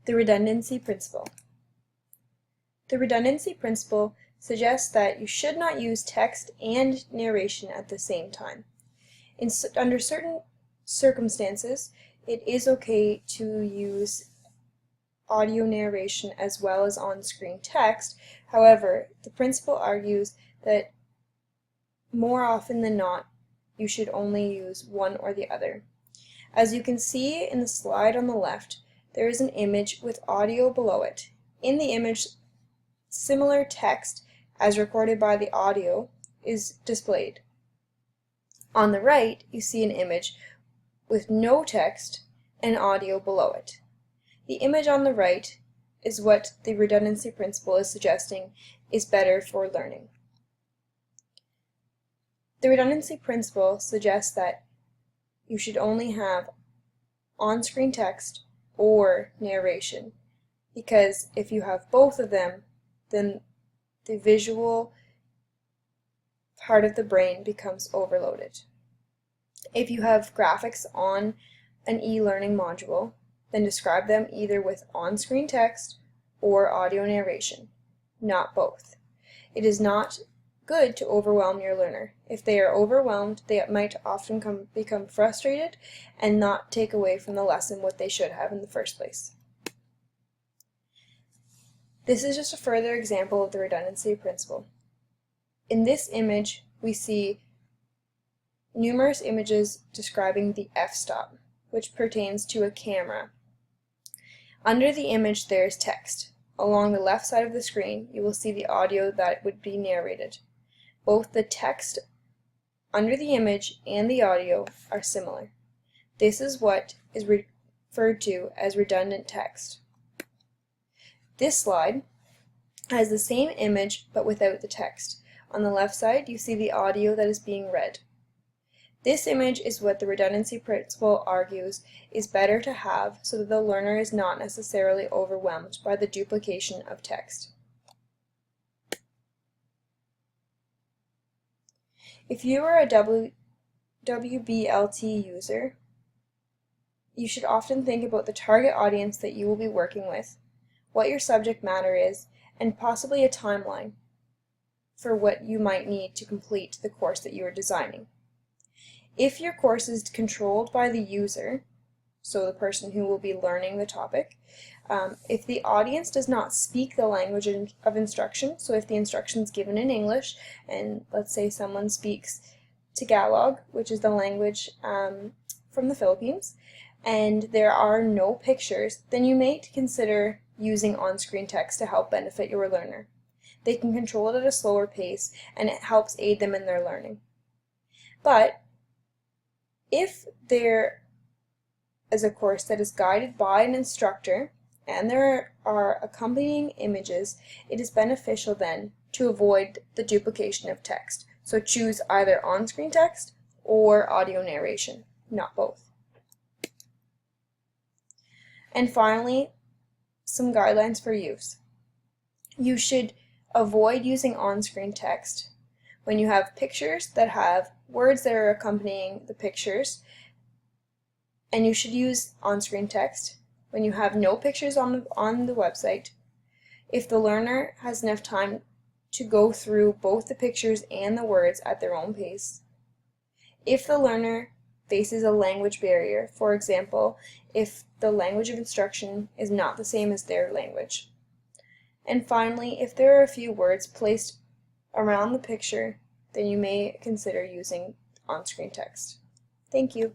The redundancy principle. The redundancy principle suggests that you should not use text and narration at the same time. Under certain circumstances, it is okay to use audio narration as well as on-screen text. However, the principle argues that more often than not, you should only use one or the other. As you can see in the slide on the left, there is an image with audio below it. In the image, similar text as recorded by the audio is displayed. On the right, you see an image with no text and audio below it. The image on the right is what the redundancy principle is suggesting is better for learning. The redundancy principle suggests that you should only have on-screen text or narration, because if you have both of them, then the visual part of the brain becomes overloaded. If you have graphics on an e-learning module, then describe them either with on-screen text or audio narration, not both. It is not good to overwhelm your learner. If they are overwhelmed, they might often become frustrated and not take away from the lesson what they should have in the first place. This is just a further example of the redundancy principle. In this image, we see numerous images describing the f-stop, which pertains to a camera. Under the image, there is text. Along the left side of the screen, you will see the audio that would be narrated. Both the text under the image and the audio are similar. This is what is referred to as redundant text. This slide has the same image but without the text. On the left side, you see the audio that is being read. This image is what the redundancy principle argues is better to have so that the learner is not necessarily overwhelmed by the duplication of text. If you are a WBLT user, you should often think about the target audience that you will be working with, what your subject matter is, and possibly a timeline for what you might need to complete the course that you are designing. If your course is controlled by the user, so the person who will be learning the topic, if the audience does not speak the language of instruction, so if the instruction is given in English, and let's say someone speaks Tagalog, which is the language from the Philippines, and there are no pictures, then you may consider using on-screen text to help benefit your learner. They can control it at a slower pace, and it helps aid them in their learning. But if there is a course that is guided by an instructor and there are accompanying images, it is beneficial then to avoid the duplication of text. So choose either on-screen text or audio narration, not both. And finally, some guidelines for use. You should avoid using on-screen text when you have pictures that have words that are accompanying the pictures, and you should use on-screen text when you have no pictures on the website. If the learner has enough time to go through both the pictures and the words at their own pace. If the learner faces a language barrier, for example, if the language of instruction is not the same as their language. And finally, if there are a few words placed around the picture, then you may consider using on-screen text. Thank you.